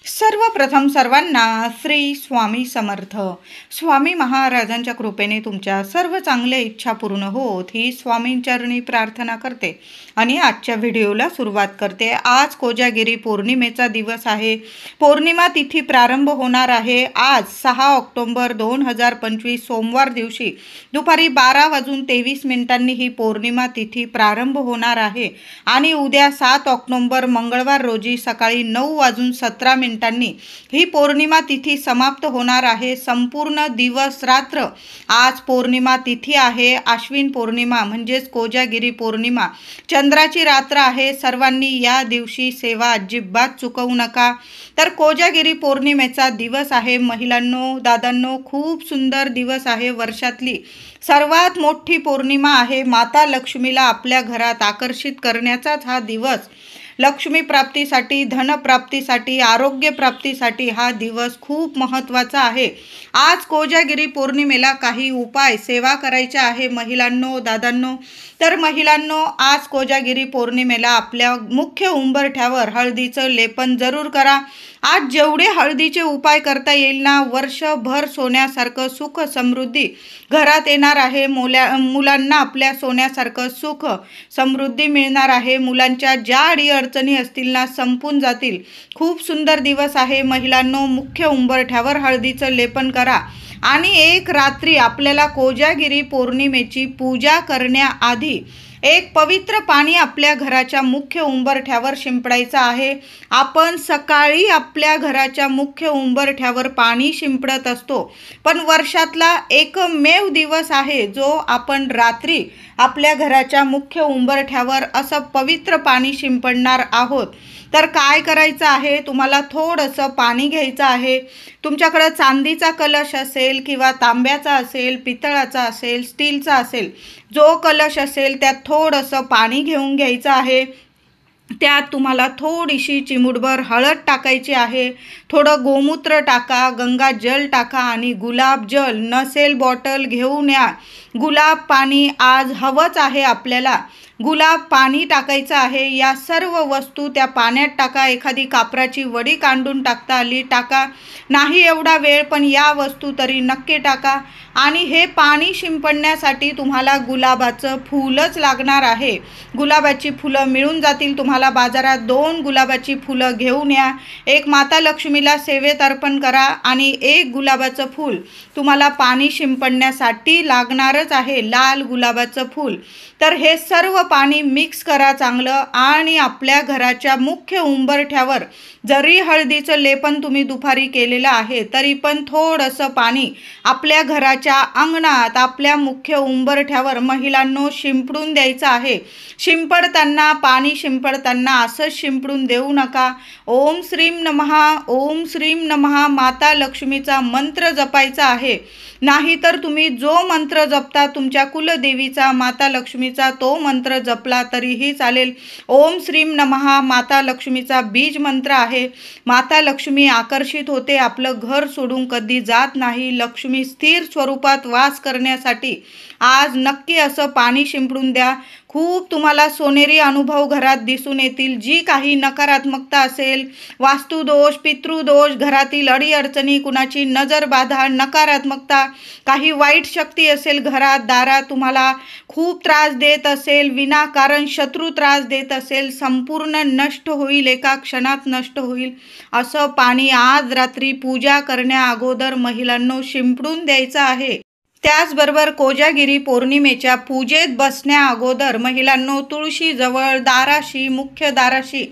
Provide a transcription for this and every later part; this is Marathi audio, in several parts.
सर्वप्रथम सर्वांना श्री स्वामी समर्थ. स्वामी महाराजांच्या कृपेने तुमच्या सर्व चांगल्या इच्छा पूर्ण होत ही स्वामींचरणी प्रार्थना करते आणि आजच्या व्हिडिओला सुरुवात करते. आज कोजागिरी पौर्णिमेचा दिवस आहे. पौर्णिमा तिथी प्रारंभ होणार आहे आज 6 ऑक्टोबर 2025 सोमवार दिवशी दुपारी 12:23 ही पौर्णिमा तिथी प्रारंभ होणार आहे आणि उद्या 7 ऑक्टोबर मंगळवार रोजी सकाळी 9:17 ही पौर्णिमा तिथी समाप्त होणार आहे. संपूर्ण दिवस रात्र आज पौर्णिमा तिथी आहे. आश्विन पौर्णिमा म्हणजेच कोजागिरी पौर्णिमा चंद्राची रात्र आहे. सर्वांनी या दिवशी सेवा अजिबात चुकवू नका. तर कोजागिरी पौर्णिमेचा दिवस आहे. महिलांनो, दादांनो, खूप सुंदर दिवस आहे. वर्षातली सर्वात मोठी पौर्णिमा आहे. माता लक्ष्मीला आपल्या घरात आकर्षित करण्याचाच हा दिवस. लक्ष्मी प्राप्तीसाठी, धनप्राप्तीसाठी, आरोग्य प्राप्तीसाठी हा दिवस खूप महत्त्वाचा आहे. आज कोजागिरी पौर्णिमेला काही उपाय सेवा करायच्या आहे महिलांनो, दादांनो. तर महिलांनो, आज कोजागिरी पौर्णिमेला आपल्या मुख्य उंबरठ्यावर हळदीचं लेपन जरूर करा. आज जेवढे हळदीचे उपाय करता येईल ना, वर्षभर सोन्यासारखं सुख समृद्धी घरात येणार आहे. मुलांना आपल्या सोन्यासारखं सुख समृद्धी मिळणार आहे. मुलांच्या ज्या अडीअडचणी असतील ना, संपून जातील. खूप सुंदर दिवस आहे महिलांनो. मुख्य उंबरठ्यावर हळदीचं लेपन करा आणि एक रात्री आपल्याला कोजागिरी पौर्णिमेची पूजा करण्याआधी एक पवित्र पाणी आपल्या घराच्या मुख्य उंबरठ्यावर शिंपडायचं आहे. आपण सकाळी आपल्या घराच्या मुख्य उंबरठ्यावर पाणी शिंपडत असतो, पण वर्षातला एकमेव दिवस आहे जो आपण रात्री आपल्या घराच्या मुख्य उंबरठ्यावर असं पवित्र पाणी शिंपडणार आहोत. तर काय करायचं आहे, तुम्हाला थोडंसं पाणी घ्यायचं आहे. तुमच्याकडं चांदीचा कलश असेल किंवा तांब्याचा असेल, पितळाचा असेल, स्टीलचा असेल, जो कलश असेल त्यात थोडंसं पाणी घेऊन घ्यायचं आहे. त्यात तुम्हाला थोडीशी चिमूटभर हळद टाकायची आहे. थोडं गोमूत्र टाका, गंगाजल टाका आणि गुलाबजल नसेल बॉटल घेऊन या. गुलाब पाणी आज हवंच आहे आपल्याला. गुलाब पाणी टाकायचं आहे. या सर्व वस्तू त्या पाण्यात टाका. एखादी कापराची वडी कांडून टाकता आली टाका. नाही एवढा वेळ, पण या वस्तू तरी नक्की टाका. आणि हे पाणी शिंपडण्यासाठी तुम्हाला गुलाबाचं फूलच लागणार आहे. गुलाबाची फुलं मिळून जातील तुम्हाला बाजारात. 2 गुलाबाची फुलं घेऊन या. एक माता लक्ष्मीला सेवेत अर्पण करा आणि एक गुलाबाचं फूल तुम्हाला पाणी शिंपडण्यासाठी लागणारच आहे, लाल गुलाबाचं फूल. तर हे सर्व पाणी मिक्स करा चांगलं आणि आपल्या घराच्या मुख्य उंबरठ्यावर जरी हळदीचं लेपन तुम्ही दुपारी केलेलं आहे तरी पण थोडंसं पाणी आपल्या घराच्या अंगणात आपल्या मुख्य उंबरठ्यावर महिलांनो शिंपडून द्यायचं आहे. पाणी शिंपडताना असंच शिंपडून देऊ नका. ओम श्रीम नमः, ओम श्रीम नमः माता लक्ष्मीचा मंत्र जपायचा आहे. नाहीतर तुम्ही जो मंत्र जपता तुमच्या कुलदेवीचा, माता लक्ष्मीचा, तो मंत्र जपला तरीही चालेल. ओम श्रीम नमः माता लक्ष्मीचा बीज मंत्र आहे. माता लक्ष्मी आकर्षित होते, आपलं घर सोडून कधी जात नाही. लक्ष्मी स्थिर स्वरूपात वास करण्यासाठी आज नक्की असं पाणी शिंपडून द्या. खूप तुम्हाला सोनेरी अनुभव घरात दिसून येतील. जी काही नकारात्मकता असेल, वास्तुदोष, पितृदोष, घरातील अडीअडचणी, कुणाची नजर बाधा, नकारात्मकता, काही वाईट शक्ती असेल घरात दारात, तुम्हाला खूप त्रास देत असेल, विनाकारण शत्रू त्रास देत असेल, संपूर्ण नष्ट होईल, एका क्षणात नष्ट होईल. असं पाणी आज रात्री पूजा करण्या अगोदर महिलांनो शिंपडून द्यायचं आहे. त्याचबरोबर कोजागिरी पौर्णिमेच्या पूजेत बसण्या अगोदर महिलांनो तुळशीजवळ, दाराशी, मुख्य दाराशी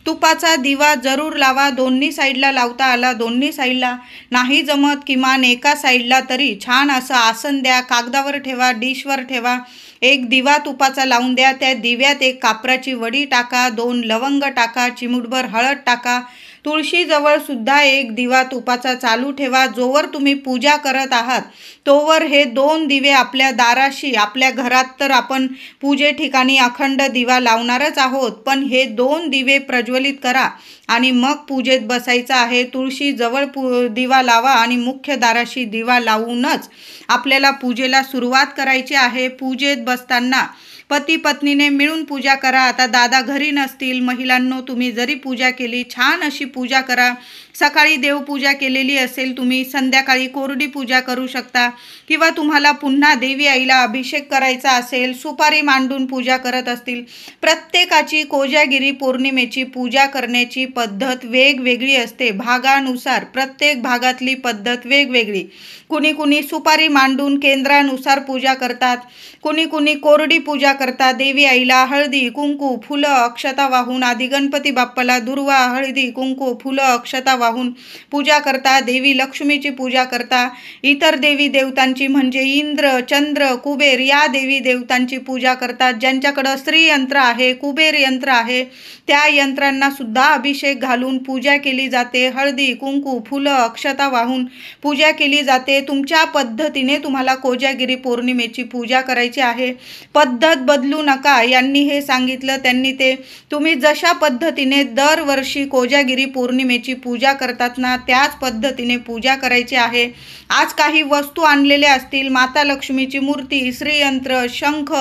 तुपाचा दिवा जरूर लावा. दोन्ही साईडला लावता आला, दोन्ही साईडला नाही जमत किमान एका साईडला तरी छान असं आसन द्या. कागदावर ठेवा, डिशवर ठेवा. एक दिवा तुपाचा लावून द्या. त्या दिव्यात एक कापराची वडी टाका, 2 लवंग टाका, चिमूटभर हळद टाका. तुळशीजवळ सुद्धा एक दिवा तुपाचा चालू ठेवा. जोवर तुम्ही पूजा करत आहात तोवर हे 2 दिवे आपल्या दाराशी, आपल्या घरात तर आपण पूजे ठिकाणी अखंड दिवा लावणारच आहोत, पण हे 2 दिवे प्रज्वलित करा आणि मग पूजेत बसायचं आहे. तुळशीजवळ दिवा लावा आणि मुख्य दाराशी दिवा लावूनच आपल्याला पूजेला सुरुवात करायची आहे. पूजेत बसताना पती पत्नीने मिळून पूजा करा। आता दादा घरी नसतील, महिलांनो तुम्ही जरी पूजा केली, छान अशी पूजा करा। सकाळी देवपूजा केलेली असेल, तुम्ही संध्याकाळी कोरडी पूजा करू शकता, किंवा तुम्हाला पुन्हा देवी आईला अभिषेक करायचा असेल, सुपारी मांडून पूजा करत असतील, प्रत्येकाची कोजागिरी पौर्णिमेची पूजा करण्याची पद्धत वेगवेगळी असते। भागानुसार प्रत्येक भागातली पद्धत वेगवेगळी। कुणी कुणी सुपारी मांडून केंद्रानुसार पूजा करतात, कुणी कुणी कोरडी पूजा करतात। देवी आईला हळदी कुंकू फुलं अक्षता वाहून, आदि गणपती बाप्पाला दुर्वा हळदी कुंकू फुलं अक्षता वाहून पूजा करता। देवी लक्ष्मीची पूजा करता। इतर देवी देवतांची म्हणजे इंद्र चंद्र कुबेर या देवी देवतांची पूजा करतात। ज्यांच्याकडे श्री यंत्र आहे, कुबेर यंत्र आहे, त्या यंत्रांना सुद्धा अभिषेक घालून पूजा केली जाते। हळदी कुंकू फुलं अक्षता वाहून पूजा केली जाते। तुमच्या पद्धतीने तुम्हाला कोजागिरी पौर्णिमेची पूजा करायची आहे। पद्धत बदलू नका, यांनी हे सांगितलं त्यांनी ते, तुम्ही जशा पद्धतीने दरवर्षी कोजागिरी पौर्णिमेची पूजा करतात ना, त्याच पद्धतीने पूजा करायची आहे। आज काही वस्तू आणलेल्या असतील, माता लक्ष्मीची मूर्ती, श्रीयंत्र, शंख,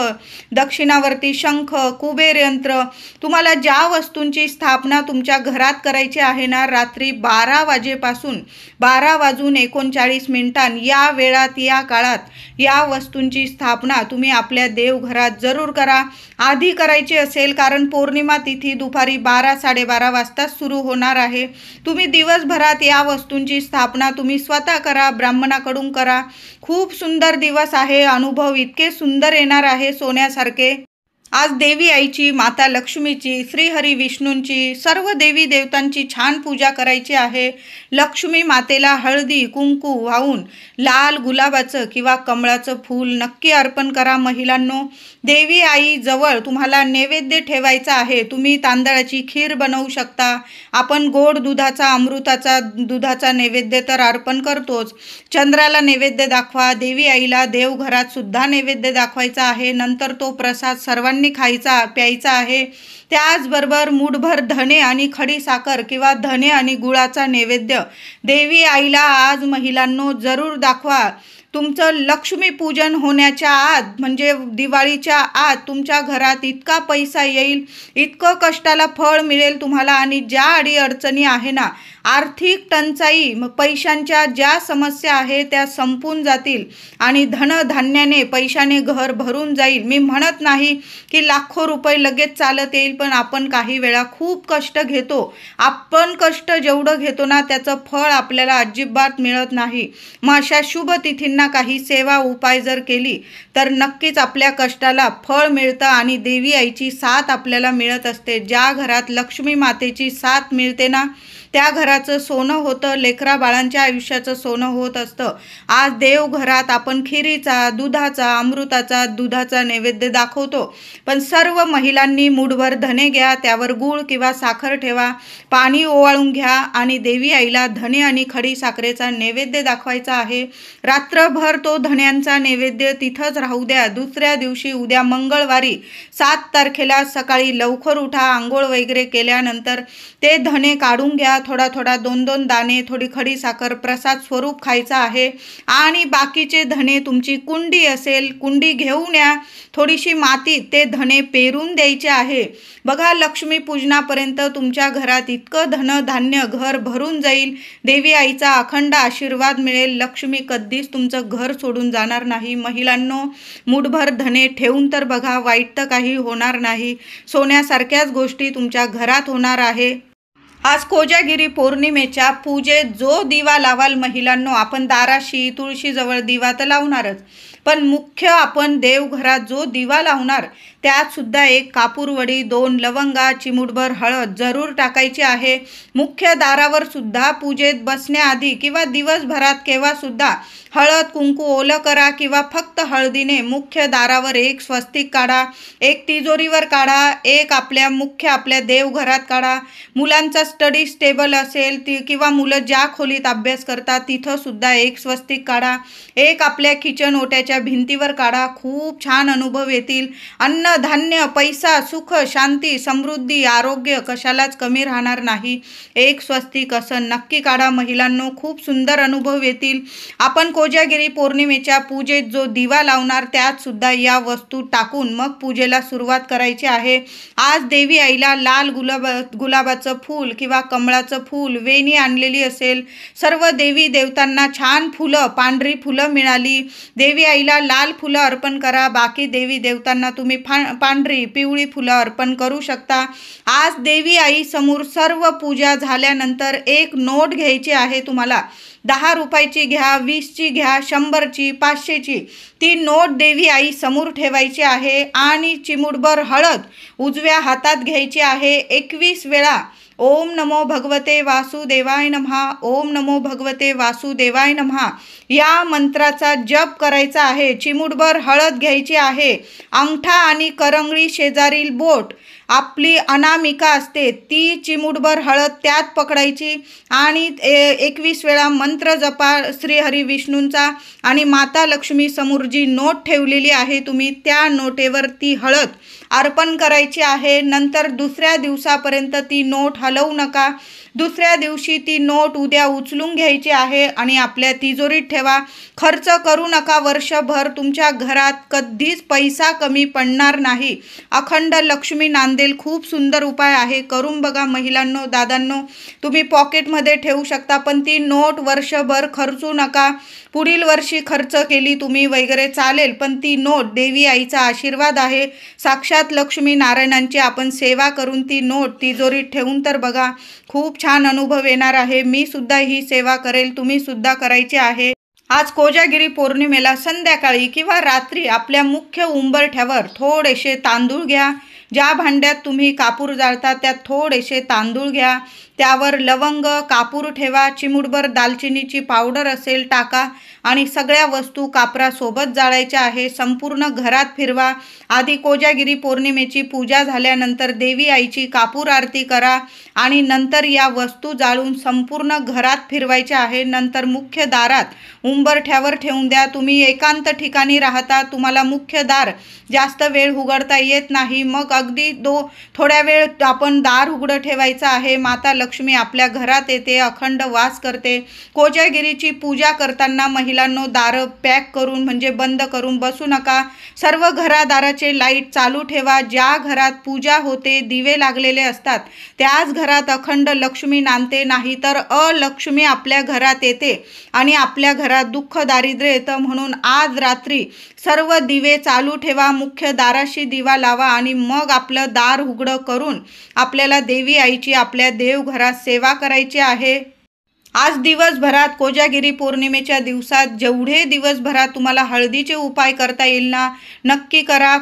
दक्षिणावर्ती शंख, कुबेर यंत्र, तुम्हाला ज्या वस्तूंची स्थापना तुमच्या घरात करायची आहे ना, रात्री 12 वाजेपासून 12:39 या वेळात या काळात या वस्तूंची स्थापना तुम्ही आपल्या देवघरात जरूर करा। आधी करायची असेल, कारण पौर्णिमा तिथी दुपारी 12-12:30 वाजता सुरू होणार आहे। तुम्ही दिवसभरात या वस्तूंची स्थापना तुम्ही स्वतः करा, ब्राह्मणाकडून करा। खूप सुंदर दिवस आहे, अनुभव इतके सुंदर येणार आहे सोन्यासारखे। आज देवी आईची, माता लक्ष्मीची, श्रीहरी विष्णूंची, सर्व देवी देवतांची छान पूजा करायची आहे। लक्ष्मी मातेला हळदी कुंकू वाहून लाल गुलाबाचं किंवा कमळाचं फूल नक्की अर्पण करा। महिलांनो, देवी आई जवळ तुम्हाला नैवेद्य ठेवायचा आहे। तुम्ही तांदळाची खीर बनवू शकता, आपण गोड दुधाचा दुधाचा नैवेद्य तर अर्पण करतोच। चंद्राला नैवेद्य दाखवा, देवी आईला देवघरात सुद्धा नैवेद्य दाखवायचा आहे। नंतर तो प्रसाद सर्वांनी खायचा प्यायचा आहे। त्याचबरोबर मूठभर धणे आणि खडी साखर किंवा धणे आणि गुळाचा नैवेद्य देवी आईला आज महिलांनो जरूर दाखवा। तुमचं लक्ष्मी पूजन होण्याच्या आत म्हणजे दिवाळीच्या आत तुमच्या घरात इतका पैसा येईल, इतकं कष्टाला फळ मिळेल तुम्हाला, आणि ज्या अडीअडचणी आहे ना, आर्थिक टंचाई, पैशांच्या ज्या समस्या आहे त्या संपून जातील आणि धनधान्याने पैशाने घर भरून जाईल। मी म्हणत नाही की लाखो रुपये लगेच चालत येईल, पण आपण काही वेळा खूप कष्ट घेतो। आपण कष्ट जेवढं घेतो ना, त्याचं फळ आपल्याला अजिबात मिळत नाही। मग अशा शुभ तिथींना काही सेवा उपाय जर केली तर नक्कीच आपल्या कष्टाला फळ मिळतं आणि देवी आईची साथ आपल्याला मिळत असते। ज्या घरात लक्ष्मी मातेची साथ मिळते ना, त्या घराचं सोनं होतं, लेकरा बाळांच्या आयुष्याचं सोनं होत असतं। आज देवघरात आपण खिरीचा, दुधाचा, अमृताचा, दुधाचा नैवेद्य दाखवतो, पण सर्व महिलांनी मूठभर धणे घ्या, त्यावर गूळ किंवा साखर ठेवा, पाणी ओवाळून घ्या आणि देवी आईला धणे आणि खडी साखरेचा नैवेद्य दाखवायचा आहे। रात्रभर तो धण्यांचा नैवेद्य तिथंच राहू द्या। दुसऱ्या दिवशी उद्या मंगळवारी 7 तारखेला सकाळी लवकर उठा, आंघोळ वगैरे केल्यानंतर ते धणे काढून घ्या, थोडा थोडा 2-2 दाणे, थोडी खडी साखर प्रसाद स्वरूप खायचा आहे। आणि बाकीचे धणे तुमची कुंडी असेल, कुंडी घेऊन या, थोडीशी मातीत ते धणे पेरून द्यायचे आहे। बघा, लक्ष्मी पूजनापर्यंत तुमच्या घरात इतकं धनधान्य घर भरून जाईल, देवी आईचा अखंड आशीर्वाद मिळेल, लक्ष्मी कधीच तुमचं घर सोडून जाणार नाही। महिलांनो, मूठभर धणे ठेवून तर बघा, वाईट तर काही होणार नाही, सोन्यासारख्याच गोष्टी तुमच्या घरात होणार आहे। आज कोजागिरी पौर्णिमेच्या पूजेत जो दिवा लावाल महिलांनो, आपण दाराशी तुळशीजवळ दिवा तर लावणारच, पण मुख्य आपण देवघरात जो दिवा लावणार त्यात सुद्धा 1 कापूरवडी, 2 लवंगा, चिमूटभर हळद जरूर टाकायची आहे। मुख्य दारावर सुद्धा पूजेत बसण्याआधी किंवा दिवसभरात केव्हा सुद्धा हळद कुंकू ओलं करा, किंवा फक्त हळदीने मुख्य दारावर 1 स्वस्तिक काढा, 1 तिजोरीवर काढा, 1 आपल्या देवघरात काढा। मुलांचा स्टडी टेबल असेल किंवा मुलं ज्या खोलीत अभ्यास करतात तिथं सुद्धा 1 स्वस्तिक काढा, 1 आपल्या किचन ओट्याच्या घराच्या भिंतीवर काढा. खूप छान अनुभव येतील. अन्न, धान्य, पैसा, सुख, शांती, समृद्धी, आरोग्य कशालाच कमी राहणार नाही. एक स्वस्तिक असं नक्की काढा महिलांनो. खूप सुंदर अनुभव येतील. आपण कोजागिरी पौर्णिमेच्या पूजेत जो दिवा लावणार त्यात सुद्धा या वस्तू टाकून मग पूजेला सुरुवात करायची आहे. आज देवी आईला लाल गुलाबाचं फूल किंवा कमळाचं फूल, वेणी आणलेली असेल. सर्व देवी देवतांना छान फुलं, पांढरी फुलं मिळाली. देवी आईला लाल फुलं अर्पण करा. बाकी देवी देवतांना तुम्ही पांढरी, पिवळी फुलं अर्पण करू शकता. आज देवी आई समोर सर्व पूजा झाल्यानंतर एक नोट घ्यायची आहे तुम्हाला. 10 रुपयाची घ्या, 20ची घ्या, 100ची, 500ची. ती नोट देवी आई समोर ठेवायची आहे आणि चिमूटभर हळद उजव्या हातात घ्यायची आहे. 21 वेळा ओम नमो भगवते वासुदेवाय नमः, ओम नमो भगवते वासुदेवाय नमः या मंत्राचा जप करायचा आहे. चिमूटभर हळद घ्यायची आहे. अंगठा आणि करंगळी शेजारील बोट आपली अनामिका असते, ती चिमूटभर हळद त्यात पकडायची आणि 21 वेळा मंत्र जपा श्रीहरी विष्णूंचा. आणि माता लक्ष्मी समोर जी नोट ठेवलेली आहे तुम्ही, त्या नोटेवर ती हळद अर्पण करायची आहे. नंतर दुसऱ्या दिवसापर्यंत ती नोट हलवू नका. दुसऱ्या दिवशी ती नोट उद्या उचलून घ्यायची आहे आणि आपल्या तिजोरीत ठेवा. खर्च करू नका. वर्षभर तुमच्या घरात कधीच पैसा कमी पडणार नाही. अखंड लक्ष्मी नांदेल. खूप सुंदर उपाय आहे. करून बघा महिलांनो, दादांनो. तुम्ही पॉकेटमध्ये ठेवू शकता, पण ती नोट वर्षभर खर्चू नका. पुढील वर्षी खर्च केली तुम्ही वगैरे चालेल, पण ती नोट देवी आईचा आशीर्वाद आहे. साक्षात लक्ष्मी नारायणांची आपण सेवा करून ती नोट तिजोरीत ठेवून तर बघा. खूप छान अनुभव येणार आहे. मी सुद्धा ही सेवा करेल, तुम्ही सुद्धा करायची आहे. आज कोजागिरी पौर्णिमेला संध्याकाळी किंवा रात्री आपल्या मुख्य उंबरठ्यावर थोडेसे तांदूळ घ्या. ज्या भांड्यात तुम्ही कापूर जाळता त्यात थोडेसे तांदूळ घ्या. त्यावर लवंग, कापूर ठेवा. चिमूटभर दालचिनीची पावडर असेल टाका आणि सगळ्या वस्तू कापरासोबत जाळायच्या आहे. संपूर्ण घरात फिरवा. आधी कोजागिरी पौर्णिमेची पूजा झाल्यानंतर देवी आईची कापूर आरती करा आणि नंतर या वस्तू जाळून संपूर्ण घरात फिरवायच्या आहे. नंतर मुख्य दारात उंबरठ्यावर ठेवून द्या. तुम्ही एकांत ठिकाणी राहता, तुम्हाला मुख्य दार जास्त वेळ उघडता येत नाही, मग अगदी थोड्या वेळ आपण दार उघडं ठेवायचं आहे. माता लक्ष्मी आपल्या घरात येते, अखंड वास करते. कोजागिरीची पूजा करताना महिलांनो दारं पॅक करून म्हणजे बंद करून बसू नका. सर्व घरादाराचे लाईट चालू ठेवा. ज्या घरात पूजा होते, दिवे लागलेले असतात, त्याच घरात अखंड लक्ष्मी नांदते. नाही तर अलक्ष्मी आपल्या घरात येते आणि आपल्या घरात दुःख दारिद्र्य येतं. म्हणून आज रात्री सर्व दिवे चालू ठेवा. मुख्य दाराशी दिवा लावा आणि मग आपलं दार उघडं करून आपल्याला देवी आईची आपल्या देवघरात सेवा करायची आहे. आज दिवसभरात कोजागिरी पौर्णिमेच्या दिवसात जेवढे दिवसभरात तुम्हाला हळदीचे उपाय करता येईल ना, नक्की करा.